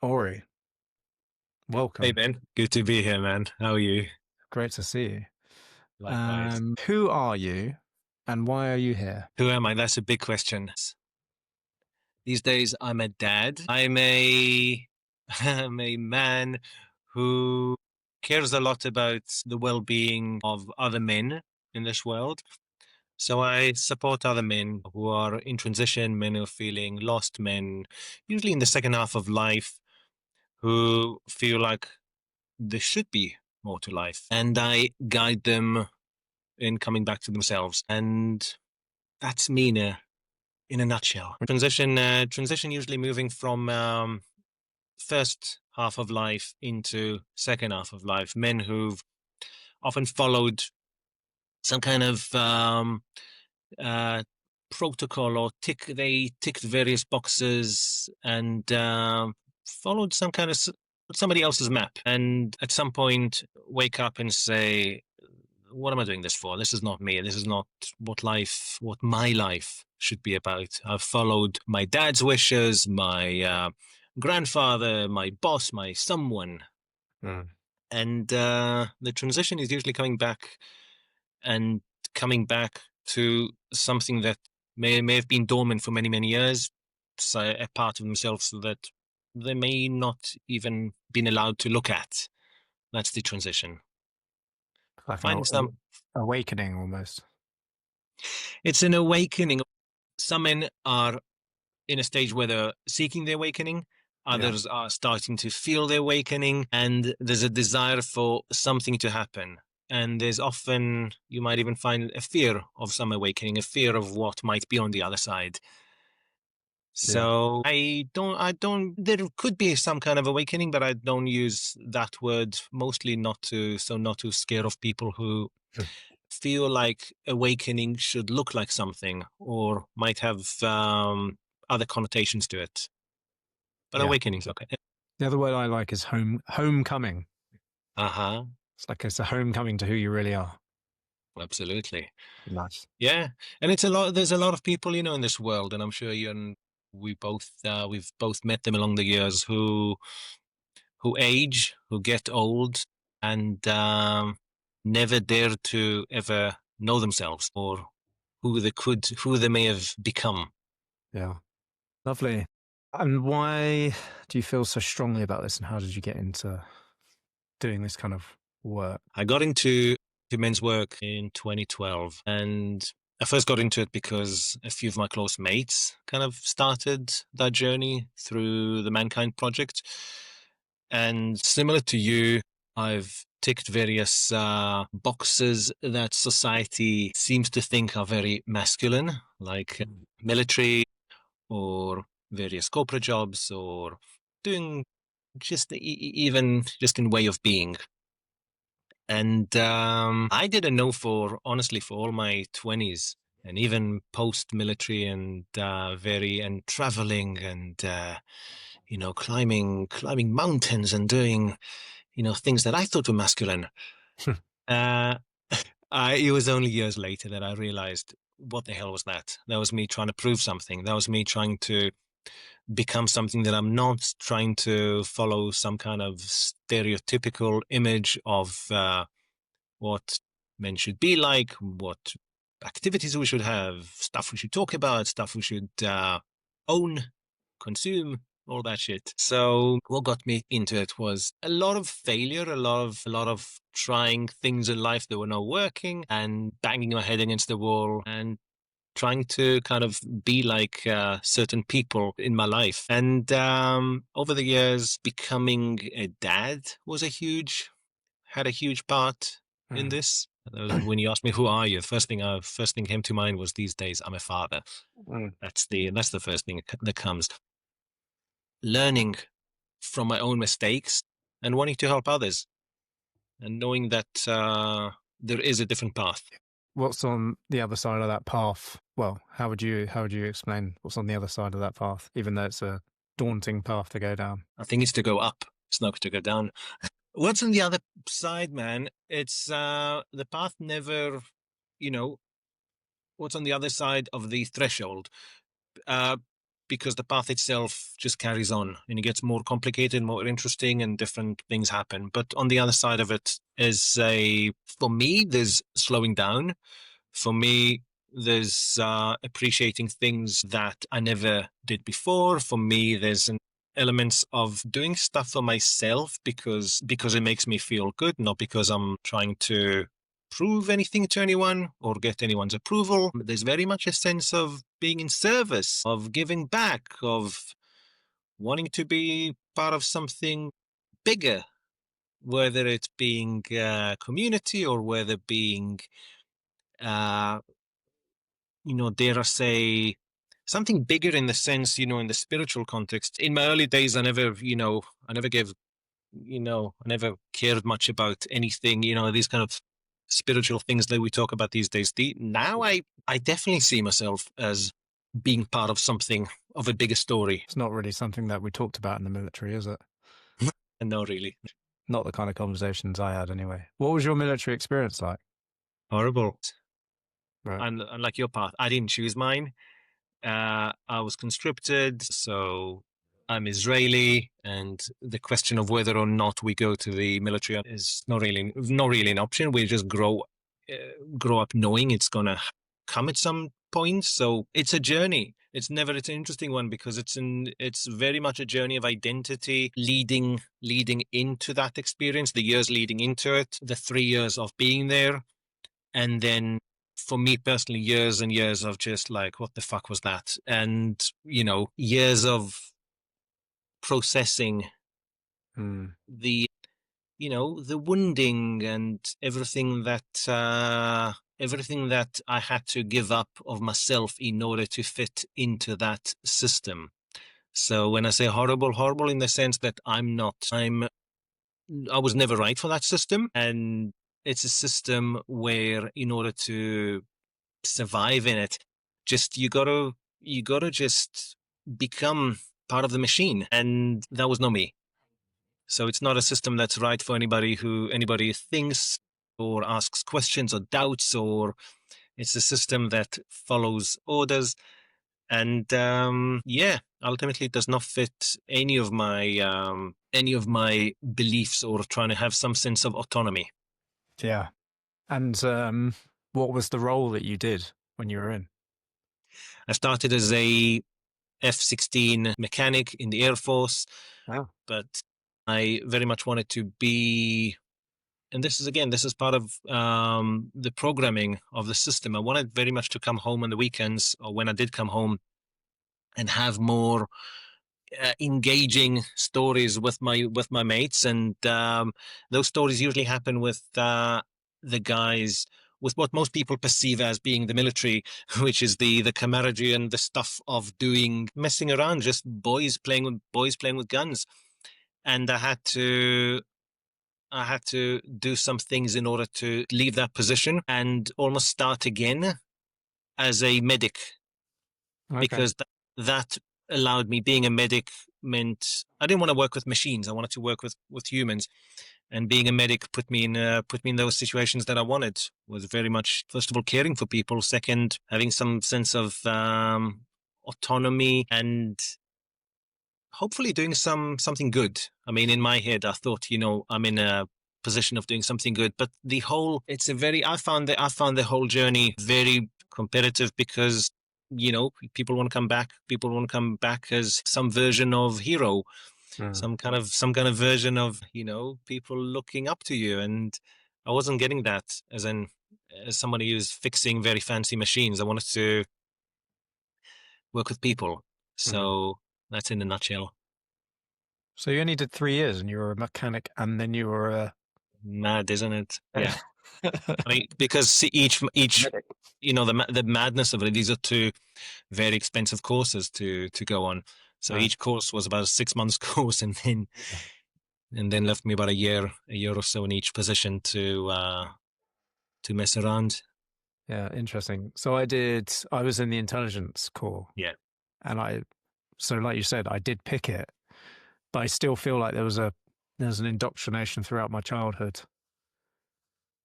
Ori, Hey welcome. Ben, good to be here, man. How are you? Great to see you. Likewise. Who are you and why are you here? Who am I? That's a big question. These days, I'm a dad. I'm a I'm a man who cares a lot about the well-being of other men in this world. So I support other men who are in transition, men who are feeling lost, men usually in the second half of life who feel like there should be more to life. And I guide them in coming back to themselves. And that's me in a nutshell. Transition usually moving from first half of life into second half of life. Men who've often followed some kind of uh, protocol or they ticked various boxes and followed some kind of somebody else's map, and at some point wake up and say, what am I doing this for? This is not me. This is not what my life should be about. I've followed my dad's wishes, my grandfather, my boss, my someone. Mm. And the transition is usually and coming back to something that may have been dormant for many, many years, so a part of themselves that they may not even been allowed to look at. That's the transition. Like an Finding some, awakening almost. it's an awakening. Some men are in a stage where they're seeking the awakening. Yeah. Others are starting to feel the awakening, and there's a desire for something to happen. And there's often, you might even find a fear of some awakening, a fear of what might be on the other side. Yeah. So there could be some kind of awakening, but I don't use that word mostly not to scare off people who Mm. feel like awakening should look like something or might have other connotations to it. But Yeah. awakening's okay. The other word I like is homecoming. Uh-huh. It's a homecoming to who you really are. Absolutely. Nice. Yeah. And it's a lot there's a lot of people, in this world, and I'm sure you and we've both met them along the years who age, who get old and never dare to ever know themselves or who they may have become. Yeah. Lovely. And why do you feel so strongly about this and how did you get into doing this kind of work? I got into men's work in 2012, and I first got into it because a few of my close mates kind of started that journey through the Mankind Project. And similar to you, I've ticked various boxes that society seems to think are very masculine, like Mm. military or various corporate jobs or doing just even just in way of being. And I didn't know for honestly for all my 20s and even post military and and traveling and climbing mountains and doing things that I thought were masculine. Uh, it was only years later that I realized what the hell was that? That was me trying to prove something. That was me trying to become something that I'm not, trying to follow some kind of stereotypical image of what men should be like, what activities we should have, stuff we should talk about, stuff we should own, consume, all that shit. So what got me into it was a lot of failure, a lot of trying things in life that were not working and banging my head against the wall and trying to kind of be like certain people in my life. And over the years, becoming a dad had a huge part in Mm. this. When you asked me who are you, first thing came to mind was these days I'm a father. Mm. That's the first thing that comes. Learning from my own mistakes and wanting to help others and knowing that there is a different path. What's on the other side of that path? Well, how would you explain what's on the other side of that path, even though it's a daunting path to go down? I think it's to go up. It's not to go down. What's on the other side, man? It's the path never, you know, what's on the other side of the threshold. Uh, because the path itself just carries on and it gets more complicated, more interesting, and different things happen. But on the other side of it is for me, there's slowing down. For me, there's appreciating things that I never did before. For me, there's an elements of doing stuff for myself because it makes me feel good, not because I'm trying to prove anything to anyone or get anyone's approval. There's very much a sense of being in service, of giving back, of wanting to be part of something bigger, whether it's being community or whether being uh, dare I say, something bigger in the sense, in the spiritual context. In my early days, I never gave, I never cared much about anything, these kind of spiritual things that we talk about these days. Now I definitely see myself as being part of something of a bigger story. It's not really something that we talked about in the military, is it? And no, really. Not the kind of conversations I had anyway. What was your military experience like? Horrible. Right. And like your path, I didn't choose mine. I was conscripted, so I'm Israeli, and the question of whether or not we go to the military is not really an option. We just grow up knowing it's gonna come at some point. So it's a journey. It's an interesting one because it's very much a journey of identity leading into that experience, the years leading into it, the 3 years of being there, and then for me personally, years and years of just like, what the fuck was that? And, years of processing Mm. the wounding and everything that I had to give up of myself in order to fit into that system. So when I say horrible, horrible in the sense that I was never right for that system. And it's a system where in order to survive in it, you gotta just become part of the machine. And that was not me. So it's not a system that's right for anybody thinks or asks questions or doubts, or it's a system that follows orders. And yeah, ultimately it does not fit any of my beliefs or trying to have some sense of autonomy. Yeah. And what was the role that you did when you were in? I started as a F-16 mechanic in the Air Force, Wow. but I very much wanted to be, and this is part of the programming of the system. I wanted very much to come home on the weekends, or when I did come home, and have more engaging stories with my mates, and those stories usually happen with the guys with what most people perceive as being the military, which is the camaraderie and the stuff of doing messing around, just boys playing with guns. And I had to do some things in order to leave that position and almost start again as a medic, Okay. because that allowed me. Being a medic meant I didn't want to work with machines. I wanted to work with humans, and being a medic put me in those situations that I wanted. Was very much, first of all, caring for people. Second, having some sense of autonomy, and hopefully doing something good. I mean, in my head, I thought, I'm in a position of doing something good. But it's a very, I found the whole journey very competitive, because people want to come back. People want to come back as some version of hero, Mm. some kind of version of people looking up to you. And I wasn't getting that as somebody who's fixing very fancy machines. I wanted to work with people. Mm. So that's in a nutshell. So you only did 3 years and you were a mechanic and then you were Mad, isn't it? a Yeah. I mean, because each medic. the madness of it. These are two very expensive courses to go on. So Right. each course was about a 6 months course, and then left me about a year or so in each position to mess around. Yeah, interesting. So I was in the intelligence corps Yeah. and so like you said, I did pick it, but I still feel like there was an indoctrination throughout my childhood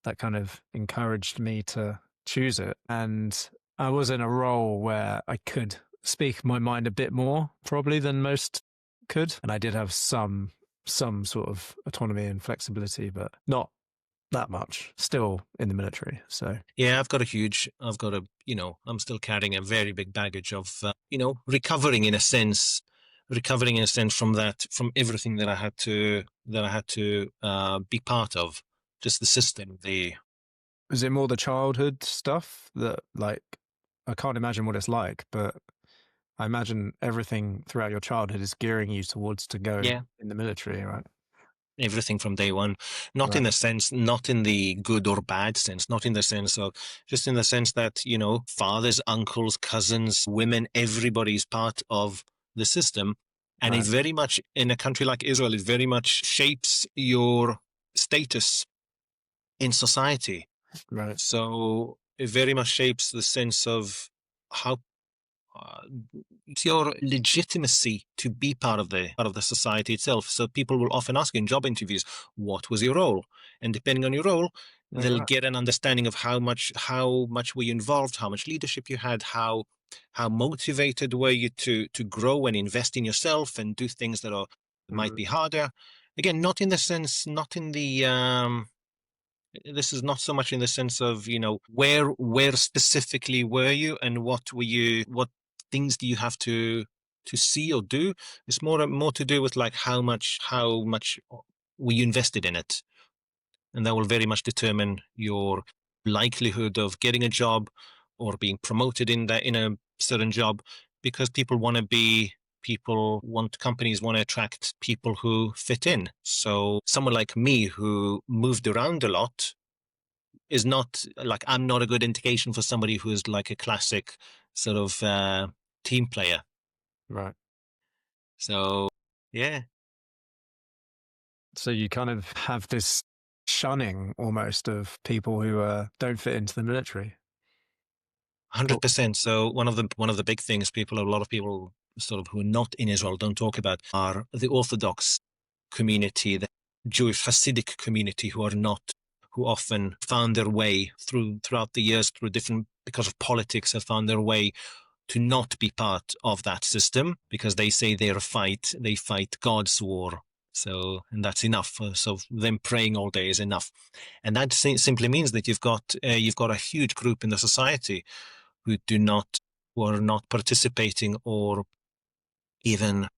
that kind of encouraged me to choose it. And I was in a role where I could speak my mind a bit more probably than most could, and I did have some sort of autonomy and flexibility, but not that much. Still in the military, so Yeah, I've got I'm still carrying a very big baggage of, recovering in a sense, from that, from everything that I had to be part of, just the system, is it more the childhood stuff that, like, I can't imagine what it's like, but I imagine everything throughout your childhood is gearing you towards to go yeah, in the military, right? everything from day one, not in Right. the sense, not in the good or bad sense, not in the sense of, just in the sense that, fathers, uncles, cousins, women, everybody's part of the system. And it Right. very much, in a country like Israel, it very much shapes your status in society. Right. So it very much shapes the sense of how, uh, it's your legitimacy to be part of the society itself. So people will often ask in job interviews, "What was your role?" And depending on your role, Oh, they'll right. get an understanding of how much were you involved, how much leadership you had, how motivated were you to grow and invest in yourself and do things that might Mm. be harder. Again, not in the sense, not in the this is not so much in the sense of, where specifically were you and what things do you have to see or do. It's more to do with, like, how much were you invested in it, and that will very much determine your likelihood of getting a job or being promoted in a certain job, because companies want to attract people who fit in. So someone like me, who moved around a lot, is not like, I'm not a good indication for somebody who is like a classic sort of team player. Right. So yeah, So you kind of have this shunning almost of people who don't fit into the military. Or- 100%. So one of the big things a lot of people sort of who are not in Israel don't talk about are the Orthodox community, the Jewish Hasidic community, who often found their way throughout the years, because of politics, have found their way to not be part of that system, because they say they fight God's war. So, and that's enough. So them praying all day is enough, and that simply means that you've got a huge group in the society who are not participating or even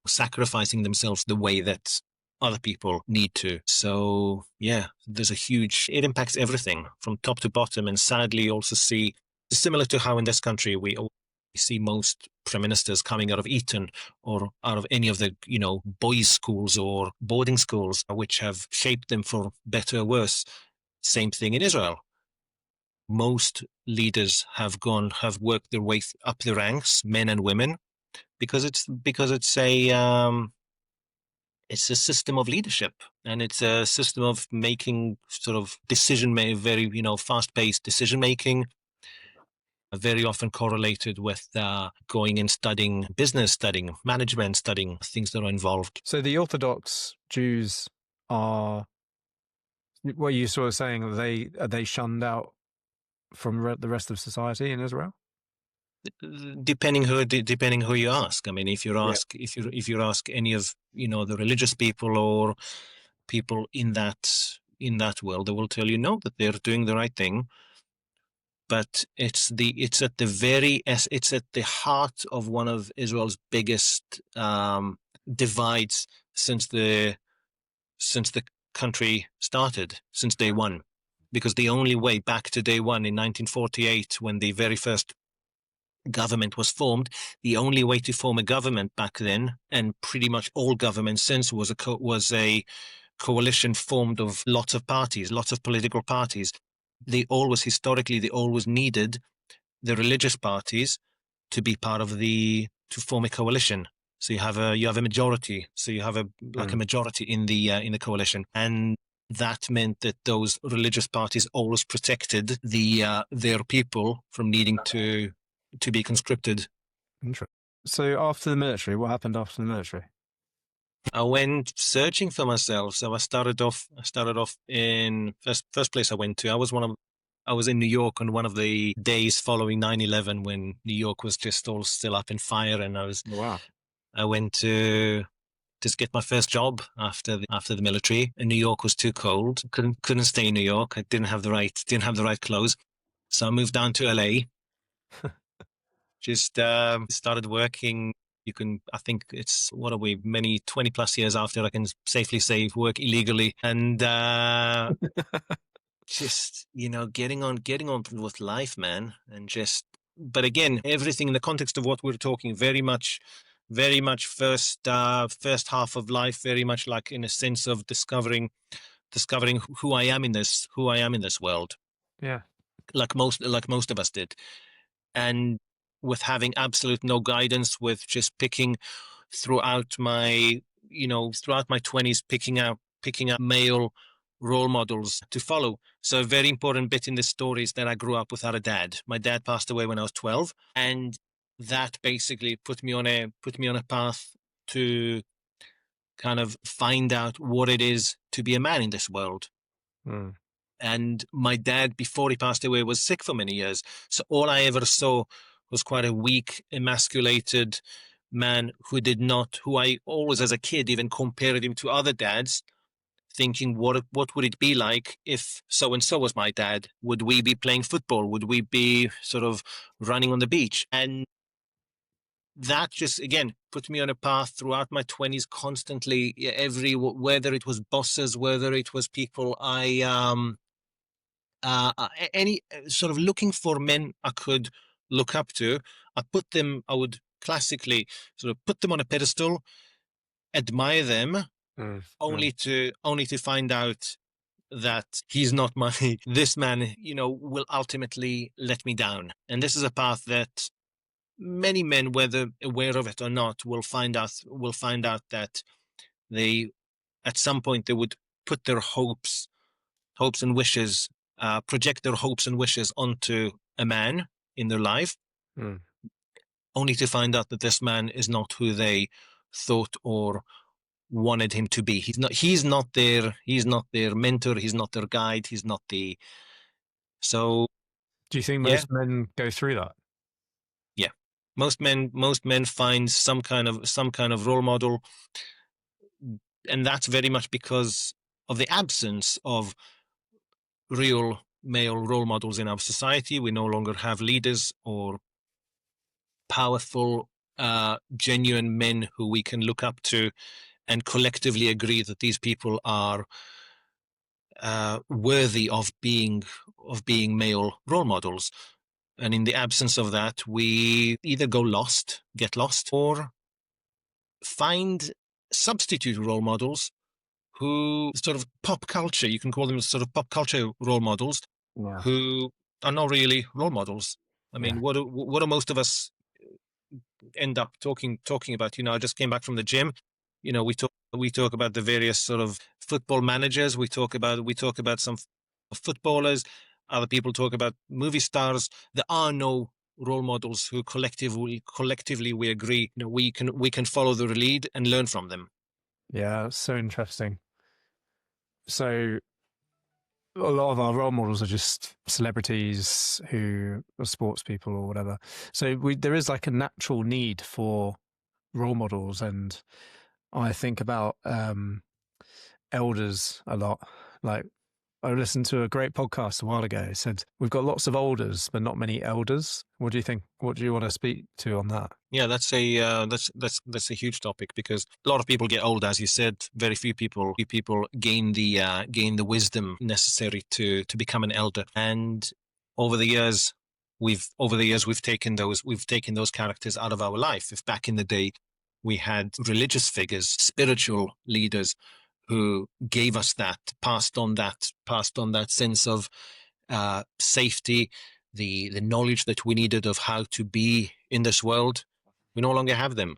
sacrificing themselves the way that other people need to. So yeah, it impacts everything from top to bottom. And sadly, you also see, similar to how in this country we see most prime ministers coming out of Eton or out of any of the, boys' schools or boarding schools, which have shaped them for better or worse. Same thing in Israel. Most leaders have worked their way up the ranks, men and women, because it's a system of leadership, and it's a system of making sort of very, fast-paced decision making, very often correlated with going and studying business, studying management, studying things that are involved. So the Orthodox Jews are, what you sort of saying, are they shunned out from the rest of society in Israel? Depending who you ask. I mean, Yeah. if you ask any of, the religious people or people in that world, they will tell you no, that they're doing the right thing. But it's at the heart of one of Israel's biggest divides since the country started, since day one. Because the only way back to day one in 1948, when the very first government was formed, the only way to form a government back then, and pretty much all governments since, was a coalition formed of lots of parties, lots of political parties. Historically, they always needed the religious parties to be part of to form a coalition. So you have a majority. So you have a Mm. majority in the coalition, and that meant that those religious parties always protected their people from needing to be conscripted. Interesting. So after the military, what happened after the military? I went searching for myself. So I started off in first place I went to. I was I was in New York on one of the days following 9/11 when New York was just all still up in fire, and Wow. I went to just get my first job after the military. And New York was too cold. Couldn't stay in New York. I didn't have the right clothes, so I moved down to LA. Just started working. I think it's, what are we, many 20 plus years after, I can safely say, work illegally, and just, getting on with life, man. And just, but again, everything in the context of what we're talking, very much first half of life, very much like in a sense of discovering who I am in this world, Yeah. like most of us did. And with having absolute no guidance, with just picking throughout my 20s, picking up male role models to follow. So a very important bit in this story is that I grew up without a dad. My dad passed away when I was 12, and that basically put me on a path to kind of find out what it is to be a man in this world. Mm. And my dad, before he passed away, was sick for many years. So all I ever saw was quite a weak, emasculated man who I always, as a kid, even compared him to other dads, thinking, what would it be like if so and so was my dad? Would we be playing football? Would we be sort of running on the beach? And that just, again, put me on a path throughout my 20s, constantly, whether it was bosses, whether it was people any sort of looking for men I could look up to. I would classically sort of put them on a pedestal, admire them, Mm. Mm. only to find out that he's not my this man, will ultimately let me down. And this is a path that many men, whether aware of it or not, will find out that they, at some point, they would put their hopes and wishes, project their hopes and wishes onto a man in their life, Mm. only to find out that this man is not who they thought or wanted him to be. He's not their mentor, he's not their guide, he's not the so Do you think yeah, most men go through that? yeah. Most men find some kind of role model, and that's very much because of the absence of real male role models in our society. We no longer have leaders or powerful, genuine men who we can look up to and collectively agree that these people are worthy of being male role models. And in the absence of that, we either get lost, or find substitute role models who sort of pop culture. You can call them sort of pop culture role models Yeah. who are not really role models. I Yeah. mean, what do most of us end up talking about? I just came back from the gym. We talk about the various sort of football managers. We talk about some footballers. Other people talk about movie stars. There are no role models who collectively we agree, we can follow their lead and learn from them. Yeah. It's so interesting. So a lot of our role models are just celebrities who are sports people or whatever. So there is like a natural need for role models, and I think about elders a lot. Like I listened to a great podcast a while ago. It said we've got lots of olders, but not many elders. What do you think? What do you want to speak to on that? Yeah, that's a huge topic, because a lot of people get old, as you said. Very few people gain the wisdom necessary to become an elder. And over the years, we've taken those characters out of our life. If back in the day we had religious figures, spiritual leaders who gave us that, passed on that sense of safety, the knowledge that we needed of how to be in this world, we no longer have them.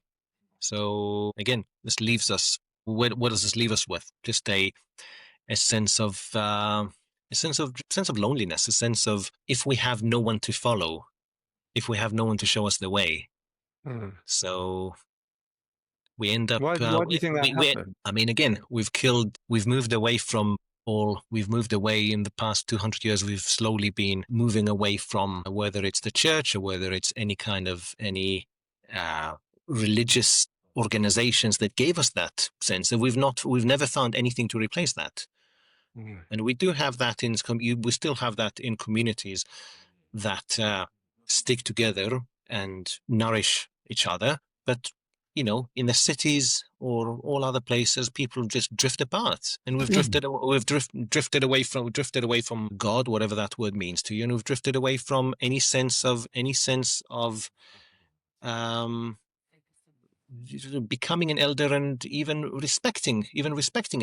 So again, this leaves us. What does this leave us with? Just a sense of loneliness, a sense of, if we have no one to follow, if we have no one to show us the way. Mm. So we end up. Why do you think that I happened? mean, again, we've moved away from we've moved away in the past 200 years. We've slowly been moving away from, whether it's the church or whether it's any kind of uh, religious organizations that gave us that sense. And we've never found anything to replace that. Mm. And we do have that we still have that in communities that stick together and nourish each other. But in the cities or all other places, people just drift apart, and drifted away from God, whatever that word means to you, and we've drifted away from any sense of um, becoming an elder and even respecting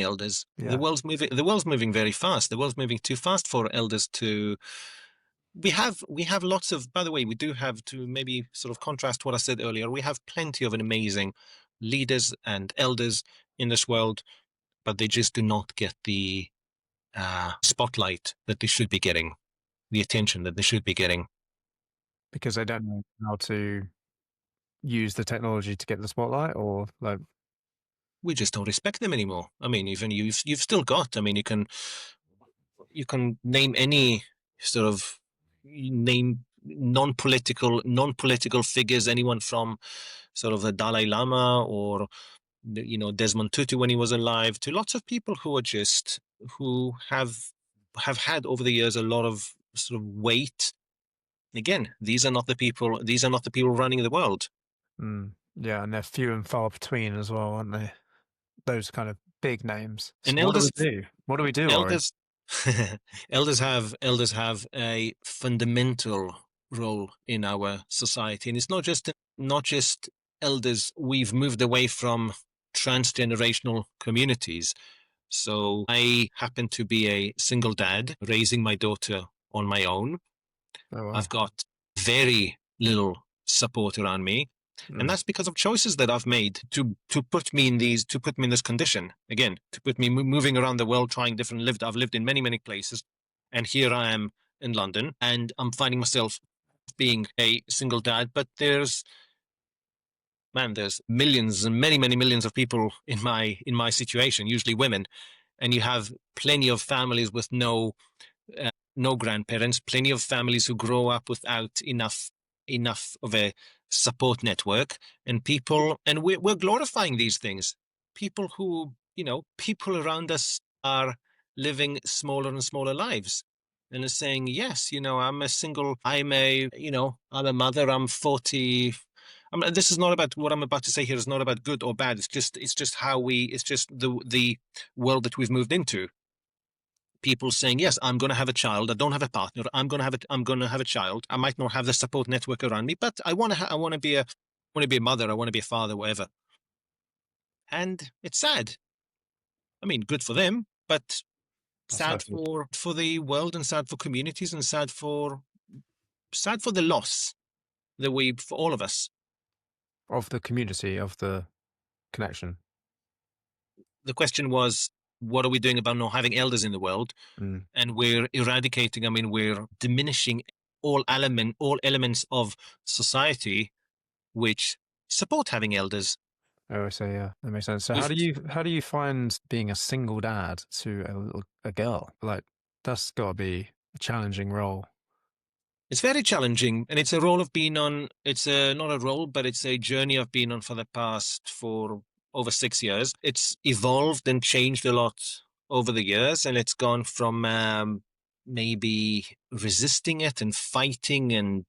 elders. Yeah. The world's moving very fast. The world's moving too fast for elders to. We have lots of, by the way, we do have, to maybe sort of contrast what I said earlier, we have plenty of amazing leaders and elders in this world, but they just do not get the spotlight that they should be getting, the attention that they should be getting. Because they don't know how to use the technology to get the spotlight, or like, We just don't respect them anymore. I mean, even you've still got, I mean, you can name any sort of name non-political figures, anyone from sort of the Dalai Lama or Desmond Tutu when he was alive, to lots of people who have had over the years a lot of sort of weight. Again, these are not the people running the world. yeah, and they're few and far between as well, aren't they? Those kind of big names. So And what do we do? What do we do, Ori? elders elders have a fundamental role in our society, and it's not just elders. We've moved away from transgenerational communities. So I happen to be a single dad raising my daughter on my own. Oh, wow. I've got very little support around me, and that's because of choices that I've made to put me in this condition. Again, to put me moving around the world, trying different. I've lived in many, many places, and here I am in London, and I'm finding myself being a single dad. But there's millions and many, many millions of people in my situation, usually women, and you have plenty of families with no grandparents, plenty of families who grow up without enough of a support network, and we're glorifying these things. People around us are living smaller and smaller lives, and are saying, yes, I'm a mother, I'm 40. This is not about, what I'm about to say here is not about good or bad. It's just the world that we've moved into. People saying, yes, I'm going to have a child. I don't have a partner. I'm going to have a child. I might not have the support network around me, but I want to be a mother. I want to be a father, whatever. And it's sad. I mean, good for them, but sad for the world, and sad for communities, and sad for the loss for all of us. Of the community, of the connection. The question was, what are we doing about not having elders in the world? And we're we're diminishing all elements of society which support having elders. Oh, I see. Yeah, that makes sense. So how do you find being a single dad to a girl? Like, that's got to be a challenging role. It's very challenging, and it's a role I've been on. It's not a role, but it's a journey I've been on for over 6 years. It's evolved and changed a lot over the years, and it's gone from maybe resisting it and fighting, and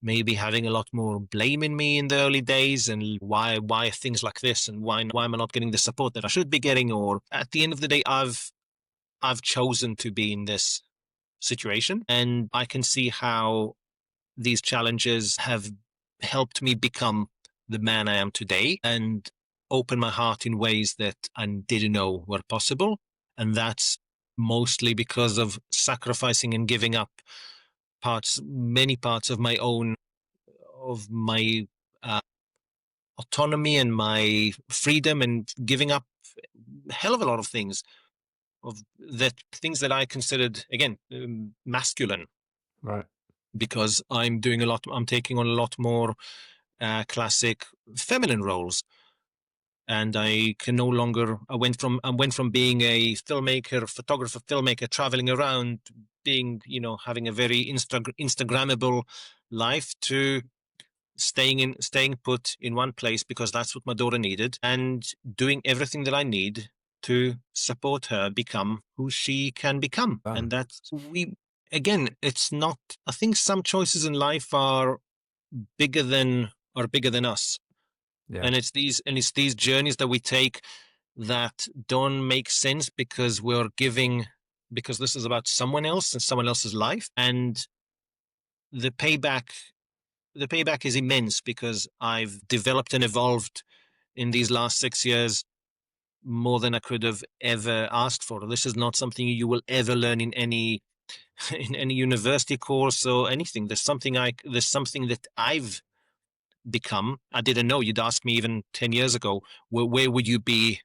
maybe having a lot more blame in me in the early days, and why are things like this, and why am I not getting the support that I should be getting? Or at the end of the day, I've chosen to be in this situation, and I can see how these challenges have helped me become the man I am today, and open my heart in ways that I didn't know were possible. And that's mostly because of sacrificing and giving up many parts of my uh, autonomy and my freedom, and giving up a hell of a lot of things that I considered, again, masculine. Right. Because I'm taking on a lot more classic feminine roles. and I can no longer. I went from being a filmmaker, photographer, filmmaker, traveling around, being, having a very Instagrammable life, to staying put in one place because that's what my daughter needed, and doing everything that I need to support her become who she can become. And Done. that's we again, it's not. I think some choices in life bigger than us, Yeah. and it's these journeys that we take that don't make sense because this is about someone else and someone else's life, and the payback the payback is immense because I've developed and evolved in these last 6 years more than I could have ever asked for. This is not something you will ever learn in any in any university course or anything. There's something that I've become. I didn't know. You'd ask me even 10 years ago, where would you be?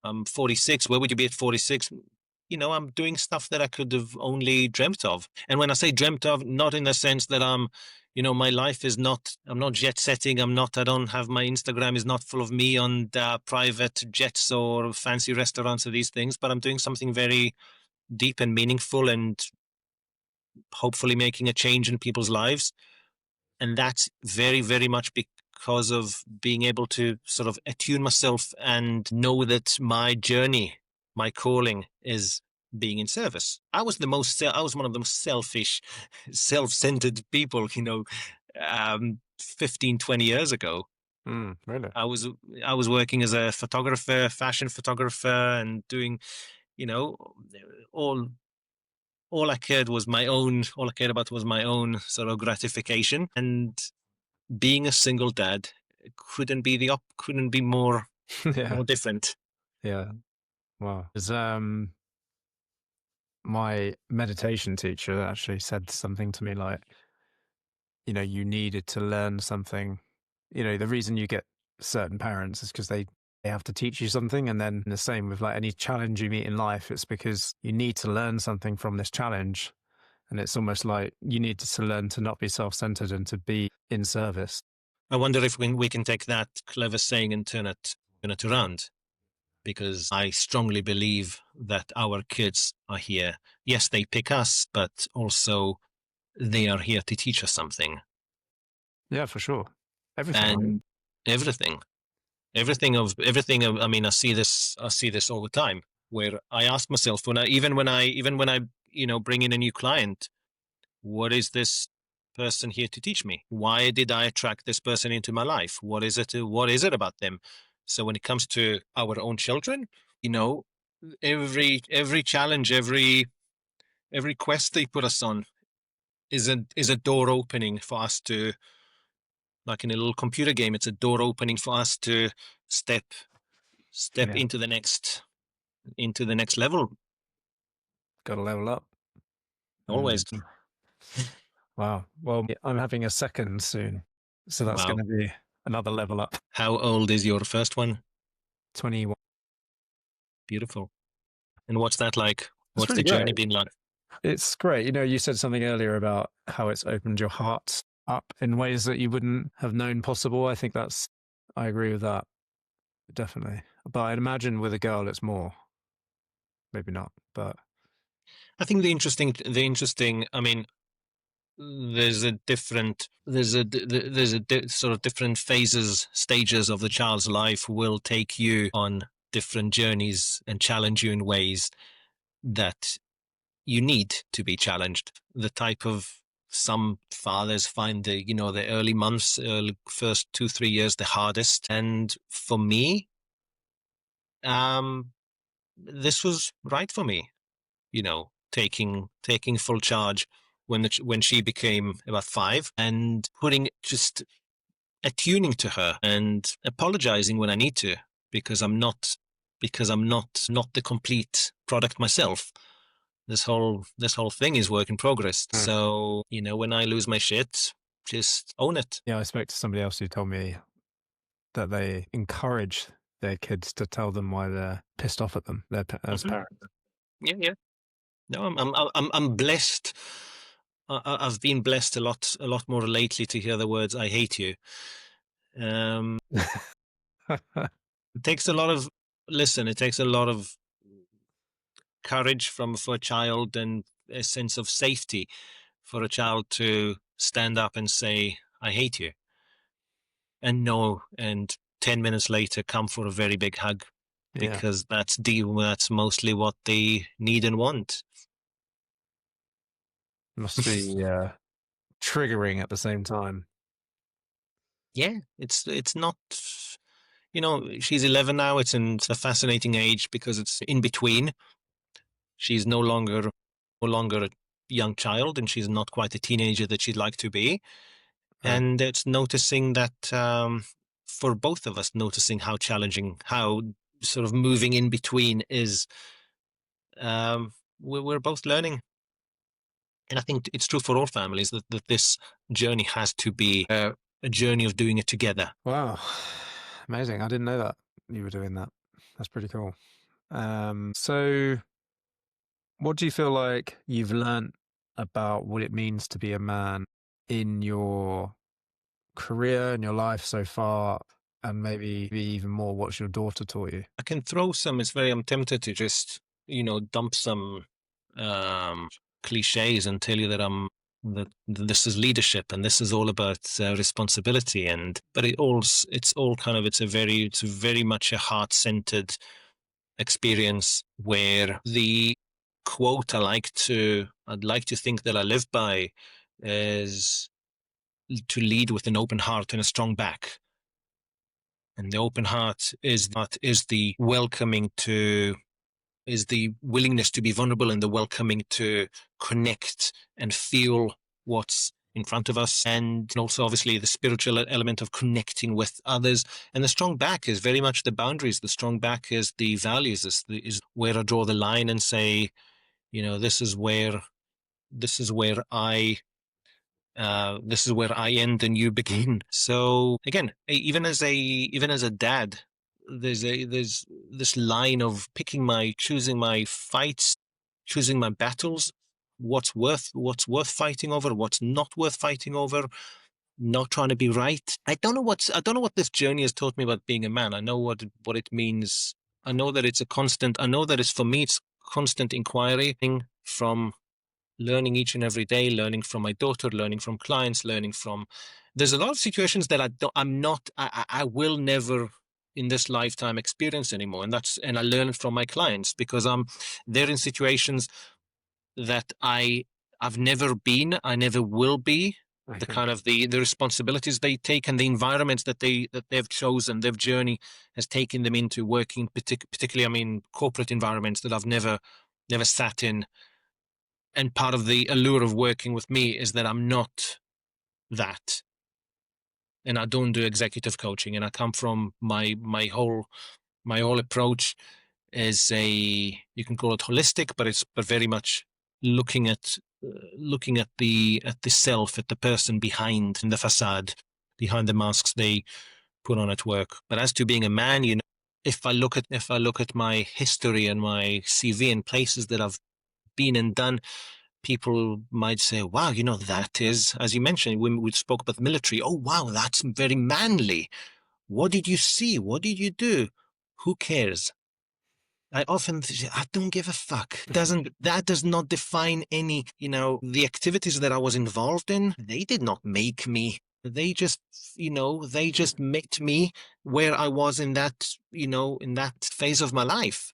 I'm 46. Where would you be at 46? I'm doing stuff that I could have only dreamt of. And when I say dreamt of, not in the sense that my life is not, I'm not jet setting. I don't have, my Instagram is not full of me on private jets or fancy restaurants or these things, but I'm doing something very deep and meaningful and hopefully making a change in people's lives. And that's very, very much because of being able to sort of attune myself and know that my journey, my calling, is being in service. I was one of the most selfish, self-centered people, 15, 20 years ago. Really? I was I was working as a photographer, fashion photographer, and doing, you know, all all I cared was my own. All I cared about was my own sort of gratification. And being a single dad couldn't be Yeah. more different. Yeah. Wow. There's my meditation teacher actually said something to me like, you needed to learn something. The reason you get certain parents is because they have to teach you something. And then the same with like any challenge you meet in life, it's because you need to learn something from this challenge. And it's almost like you need to learn to not be self-centered and to be in service. I wonder if we can take that clever saying and turn it around, because I strongly believe that our kids are here. Yes, they pick us, but also they are here to teach us something. Yeah, for sure. Everything, right? And everything, everything of, I mean, I see this all the time, where I ask myself, even when I bring in a new client, what is this person here to teach me? Why did I attract this person into my life? What is it about them? So when it comes to our own children, you know every challenge, every quest they put us on is a door opening for us to, like in a little computer game, it's a door opening for us to step step Yeah. into the next level. Got to level up. And Always. wow. Well, I'm having a second soon. So that's going Wow. to be another level up. How old is your first one? 21. Beautiful. And what's that like? It's What's the really great. journey been like? It's great. You said something earlier about how it's opened your heart up in ways that you wouldn't have known possible. I agree with that. Definitely. But I'd imagine with a girl, it's more. Maybe not, but I think the interesting. I mean, there's a sort of different stages of the child's life will take you on different journeys and challenge you in ways that you need to be challenged. The type of Some fathers find the early months, first 2-3 years, the hardest, and for me, um, this was right for me. Taking full charge when she became about 5, and just attuning to her and apologizing when I need to, because I'm not the complete product myself. This whole thing is work in progress. So, when I lose my shit, just own it. yeah, I spoke to somebody else who told me that they encourage their kids to tell them why they're pissed off at them as Mhm. parents. Yeah, yeah. No, I'm blessed. I've been blessed a lot more lately to hear the words "I hate you." Um, It takes a lot of listen. It takes a lot of courage from for a child and a sense of safety for a child to stand up and say, "I hate you," and no, and 10 minutes later come for a very big hug Yeah. because that's mostly what they need and want. Must be triggering at the same time. Yeah, it's not. She's 11 now. It's a fascinating age because it's in between. She's no longer a young child, and she's not quite the teenager that she'd like to be. Right. And it's noticing that for both of us, noticing how challenging, how sort of moving in between is. We're both learning, and I think it's true for all families that this journey has to be a journey of doing it together. Wow. Amazing. I didn't know that you were doing that. That's pretty cool. So what do you feel like you've learnt about what it means to be a man in your career and your life so far, and maybe even more what's your daughter taught you? I can throw some. I'm tempted to just dump some um, cliches and tell you that this is leadership and this is all about responsibility, but it's very much a heart centered experience where the quote I'd like to think that I live by is to lead with an open heart and a strong back. And the open heart is the welcoming to is the willingness to be vulnerable and the welcoming to connect and feel what's in front of us, and also obviously the spiritual element of connecting with others. And the strong back is very much the boundaries. The strong back is the values, is where I draw the line and say, this is where I end and you begin. So again, even as a dad, there's this line of choosing my fights, choosing my battles, what's worth fighting over, what's not worth fighting over, not trying to be right. I don't know what this journey has taught me about being a man. I know what it means. I know that it's a constant. I know that it's for me. It's constant inquiry from learning each and every day, learning from my daughter, learning from clients, learning from. There's a lot of situations that I will never in this lifetime experience anymore, and I learn it from my clients because they're in situations that I've never been, I never will be. The Okay. kind of the responsibilities they take and the environments that they've chosen, their journey has taken them into working, particularly, I mean, corporate environments that I've never sat in. And part of the allure of working with me is that I'm not that, and I don't do executive coaching, and I come from my whole approach is a you can call it holistic, but very much looking at the self, at the person behind the facade, behind the masks they put on at work. But as to being a man, if I look at my history and my CV and places that I've been and done, people might say, wow, that is, as you mentioned, when we spoke about the military, oh, wow, that's very manly. What did you see? What did you do? Who cares? I often I don't give a fuck. That does not define the activities that I was involved in. They did not make me. They just met me where I was in that phase of my life.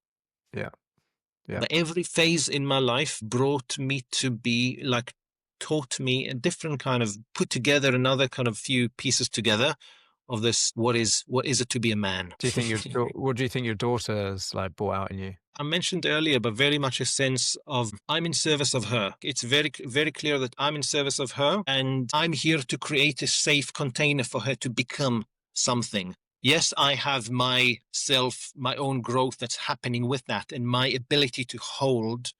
Yeah. Yeah. But every phase in my life brought me to be like, taught me a different kind of, put together another kind of few pieces together of this. What is it to be a man? Do you think what do you think your daughter's like brought out in you? I mentioned earlier, but very much a sense of I'm in service of her. It's very, very clear that I'm in service of her, and I'm here to create a safe container for her to become something. Yes, I have myself, my own growth that's happening with that, and my ability to hold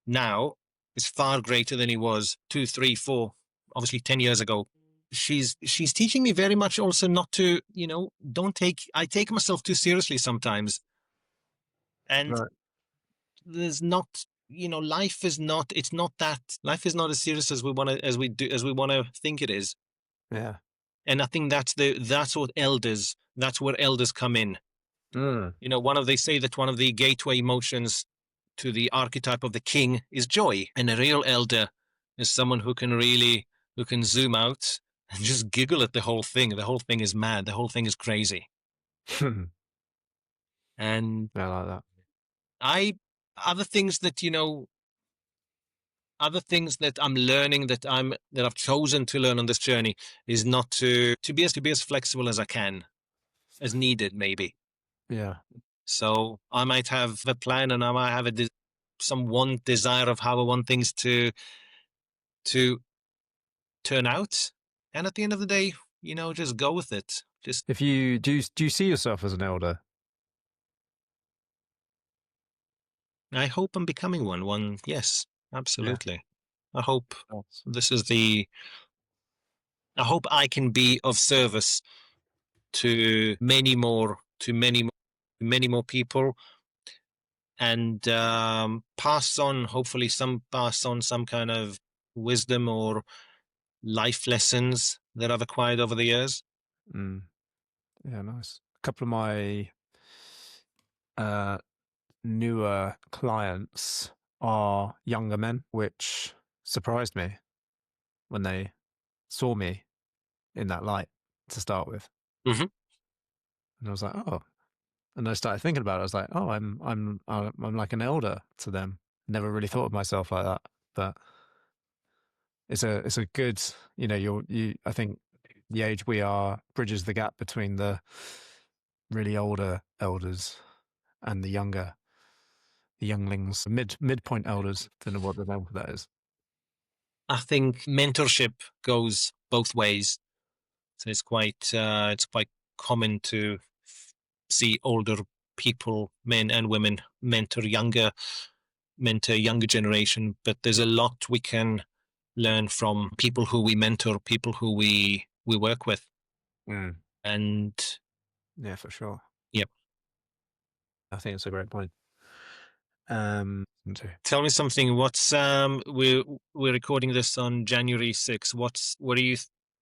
now is far greater than it was 2, 3, 4, obviously 10 years ago. She's teaching me very much also not to, I take myself too seriously sometimes. And Right. there's not, life is not, it's not that, life is not as serious as we want to think it is. Yeah. And I think that's where elders come in. Mm. You know, they say that one of the gateway emotions to the archetype of the king is joy, and a real elder is someone who can zoom out and just giggle at the whole thing. The whole thing is mad. The whole thing is crazy. And I like that. I other things that other things that I'm learning that I've chosen to learn on this journey is not to be as flexible as I can, as needed maybe. Yeah. So I might have a plan and I might have some one desire of how I want things to turn out, and at the end of the day, just go with it. Just If you do you see yourself as an elder? I hope I'm becoming one. Yes, Yeah. absolutely. I hope Nice. this is the. I hope I can be of service to many more people, and pass on some kind of wisdom or life lessons that I've acquired over the years. Mm. Yeah, nice. A couple of my uh, newer clients are younger men, which surprised me when they saw me in that light to start with. Hmm. And I was like, oh. And I started thinking about it. I was like, oh, I'm like an elder to them. Never really thought of myself like that, but it's a good, I think the age we are bridges the gap between the really older elders and the younglings, midpoint elders. Don't know what the name for that is. I think mentorship goes both ways. So it's quite common to see older people, men and women, mentor younger generation. But there's a lot we can learn from people who we mentor, people who we work with, Mm. and Yeah, for sure. yeah. I think it's a great point. Too. Tell me something. What's we're recording this on January 6th. What are you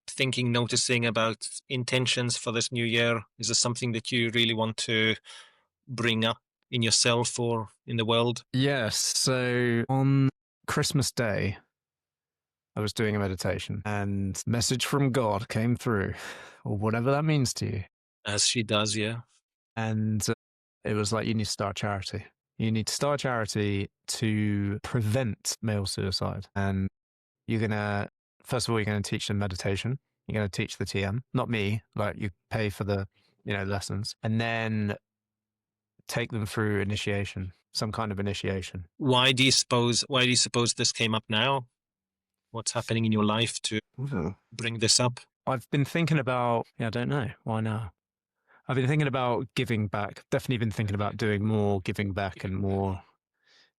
thinking, noticing about intentions for this new year? Is there something that you really want to bring up in yourself or in the world? Yes. So on Christmas Day, I was doing a meditation and message from God came through, or whatever that means to you. As she does, yeah. And it was like, you need to start a charity. You need to start a charity to prevent male suicide. And you're going to, first of all, you're going to teach them meditation. You're going to teach the TM, not me, like you pay for the, lessons. And then take them through initiation, some kind of initiation. Why do you suppose this came up now? What's happening in your life to bring this up? I've been thinking about, I don't know, why now? I've been thinking about giving back. Definitely been thinking about doing more giving back and more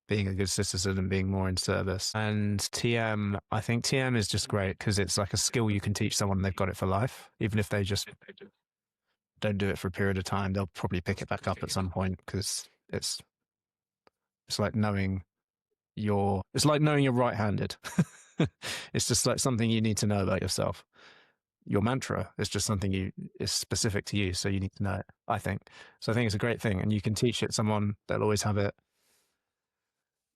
being a good citizen and being more in service. And TM, I think TM is just great because it's like a skill you can teach someone. They've got it for life. Even if they just don't do it for a period of time, they'll probably pick it back up at some point because it's like knowing it's like knowing you're right-handed. It's just like something you need to know about yourself. Your mantra is just something is specific to you, so you need to know it, I think. So I think it's a great thing, and you can teach it someone, they'll always have it.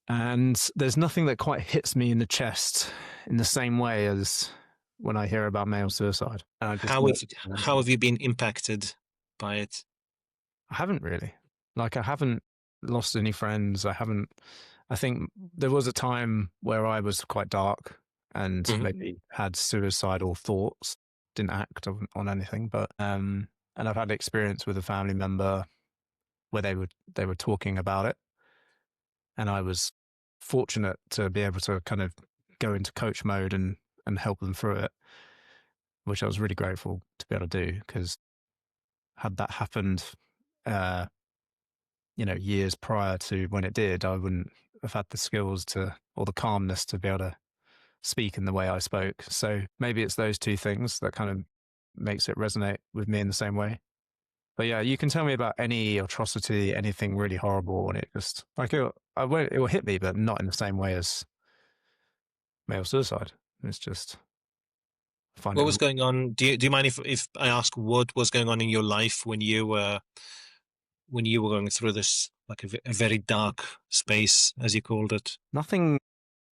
And there's nothing that quite hits me in the chest in the same way as when I hear about male suicide. And I just How have you been impacted by it? I haven't really. Like, I haven't lost any friends. I think there was a time where I was quite dark and Mhm. maybe had suicidal thoughts, didn't act on anything, but, and I've had experience with a family member where they were talking about it. And I was fortunate to be able to kind of go into coach mode and help them through it, which I was really grateful to be able to do because had that happened, uh, years prior to when it did, I wouldn't have had the skills or the calmness to be able to speak in the way I spoke. So maybe it's those two things that kind of makes it resonate with me in the same way. But yeah, you can tell me about any atrocity, anything really horrible, and it just like it will hit me, but not in the same way as male suicide. It's just I find What it. was going on? Do you mind if I ask what was going on in your life when you were going through this, like a very dark space, as you called it? Nothing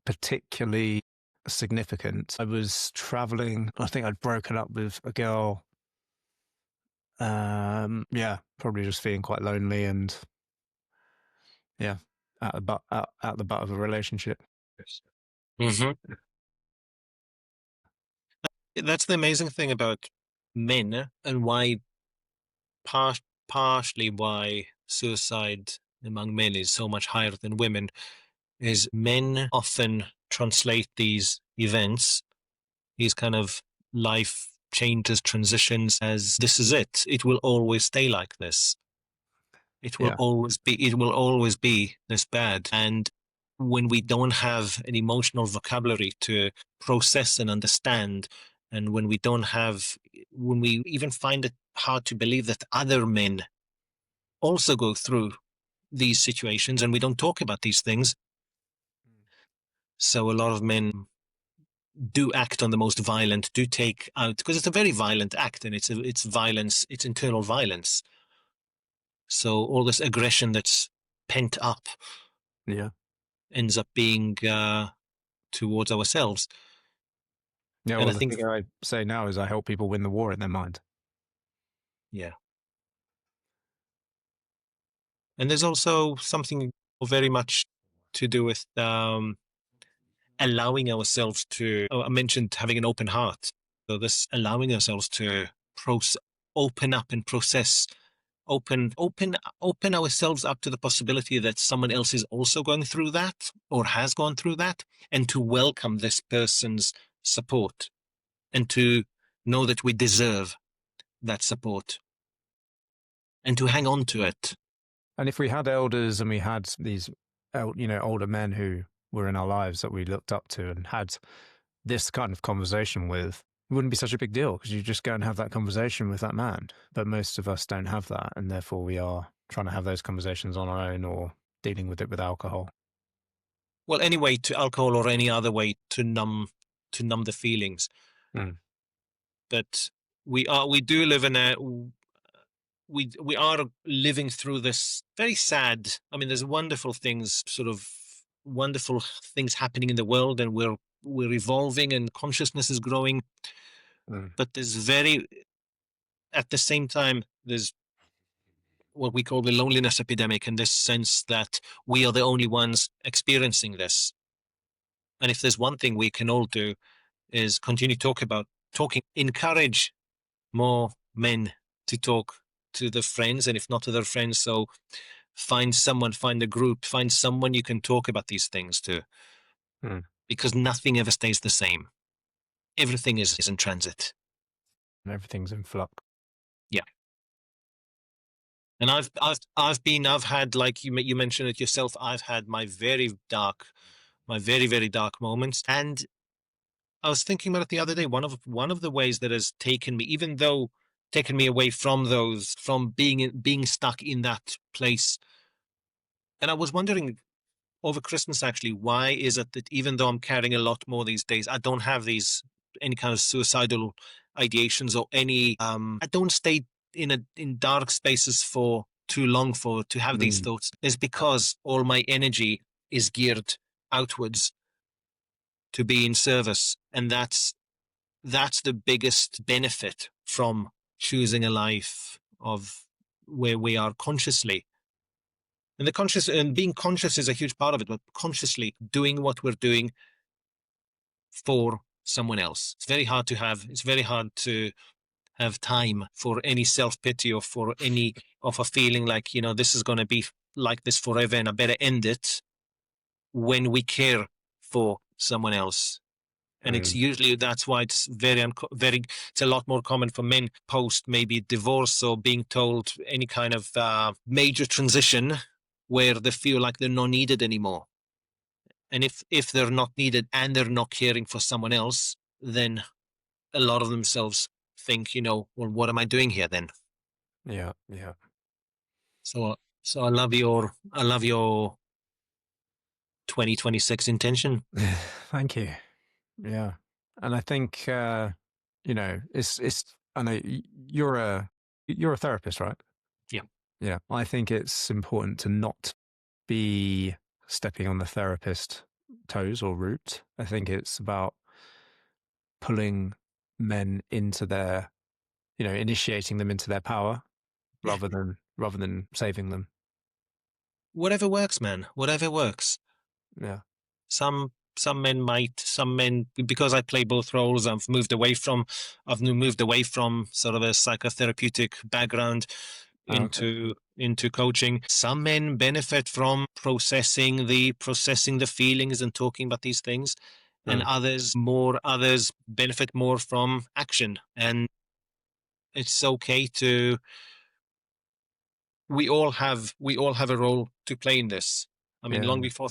particularly significant. I was traveling. I think I'd broken up with a girl. Yeah, probably just feeling quite lonely and yeah, at the butt of a relationship. Hmm. That's the amazing thing about men, and why par partially why suicide among men is so much higher than women, is men often translate these events, these kind of life changes, transitions, as this is it. It will always stay like this. Yeah, It will always be this bad. And when we don't have an emotional vocabulary to process and understand, and when we even find it hard to believe that other men also go through these situations and we don't talk about these things. So a lot of men do act on the most violent, do take out, because it's a very violent act, and it's violence, it's internal violence. So all this aggression that's pent up yeah, ends up being towards ourselves. yeah. And Well, I the think, thing I say now is I help people win the war in their mind. yeah. And there's also something very much to do with allowing ourselves to, oh, I mentioned having an open heart. So this allowing ourselves to open up and process, open ourselves up to the possibility that someone else is also going through that or has gone through that, and to welcome this person's support, and to know that we deserve that support, and to hang on to it. And if we had elders and we had these, older men who were in our lives that we looked up to and had this kind of conversation with, it wouldn't be such a big deal because you just go and have that conversation with that man. But most of us don't have that, and therefore we are trying to have those conversations on our own or dealing with it with alcohol. Well, any way to alcohol or any other way to numb the feelings. Mm. But we do live in a we are living through this very sad. I mean, there's wonderful things, sort of wonderful things happening in the world, and we're evolving, and consciousness is growing. Mm. But there's very at the same time there's what we call the loneliness epidemic, in this sense that we are the only ones experiencing this. And if there's one thing we can all do, is continue talking, encourage more men to talk to their friends, and if not to their friends, so find someone, find a group, find someone you can talk about these things to, Mm. because nothing ever stays the same. Everything is in transit. Everything's in flux. Yeah. And I've had, like you mentioned it yourself, I've had my very, very dark moments. And I was thinking about it the other day. One of the ways that has taken me, even though taken me away from those, from being stuck in that place. And I was wondering over Christmas, actually, why is it that even though I'm carrying a lot more these days, I don't have these any kind of suicidal ideations, or any I don't stay in dark spaces for too long for to have these Mm. thoughts, is because all my energy is geared outwards to be in service. And that's the biggest benefit from choosing a life of where we are consciously. And the conscious and being conscious is a huge part of it, but consciously doing what we're doing for someone else. It's very hard to have time for any self-pity, or for any of a feeling like, this is going to be like this forever and I better end it, when we care for someone else. And it's Mm. usually, that's why it's it's a lot more common for men post maybe divorce, or being told any kind of major transition, where they feel like they're not needed anymore. And if they're not needed and they're not caring for someone else, then a lot of themselves think, well, what am I doing here then? Yeah, yeah. So I love your 2026 intention. Thank you. Yeah, and I think it's. I know you're a therapist, right? Yeah. Yeah. I think it's important to not be stepping on the therapist toes or route. I think it's about pulling men into their, initiating them into their power Yeah. rather than saving them. Whatever works, man. Whatever works. Yeah. Some men, because I play both roles, I've moved away from sort of a psychotherapeutic background Oh, okay. into coaching. Some men benefit from processing the feelings and talking about these things, and Mm. others benefit more from action. And it's okay to we all have a role to play in this. I mean, Yeah. long before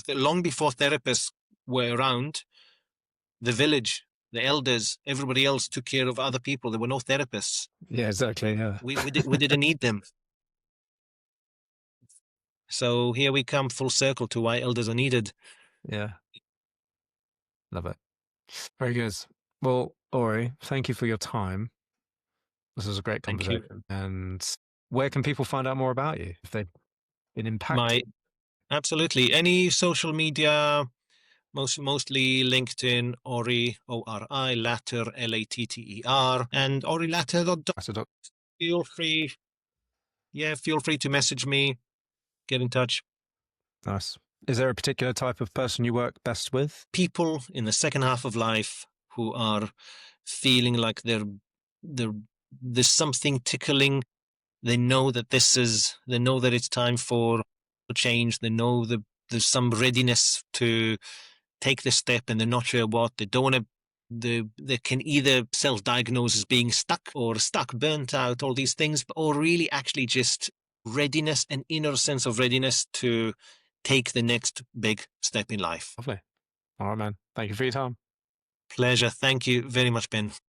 therapists were around, the village, the elders, everybody else took care of other people. There were no therapists. Yeah, exactly. Yeah. We didn't need them. So here we come full circle to why elders are needed. Yeah. Love it. Very good. Well, Ori, thank you for your time. This was a great Thank you. conversation. And where can people find out more about you if they've been My impacted? Absolutely. Any social media, mostly LinkedIn, Ori, Ori Latter, Latter, and Ori Latter. Feel free, yeah, feel free to message me, get in touch. Nice. Is there a particular type of person you work best with? People in the second half of life who are feeling like they're there's something tickling. They know that it's time for change. They know that there's some readiness to take the step and they're not sure what. They don't want to, they can either self-diagnose as being stuck or stuck, burnt out, all these things, or really actually just readiness, an inner sense of readiness to take the next big step in life. Lovely. All right, man. Thank you for your time. Pleasure. Thank you very much, Ben.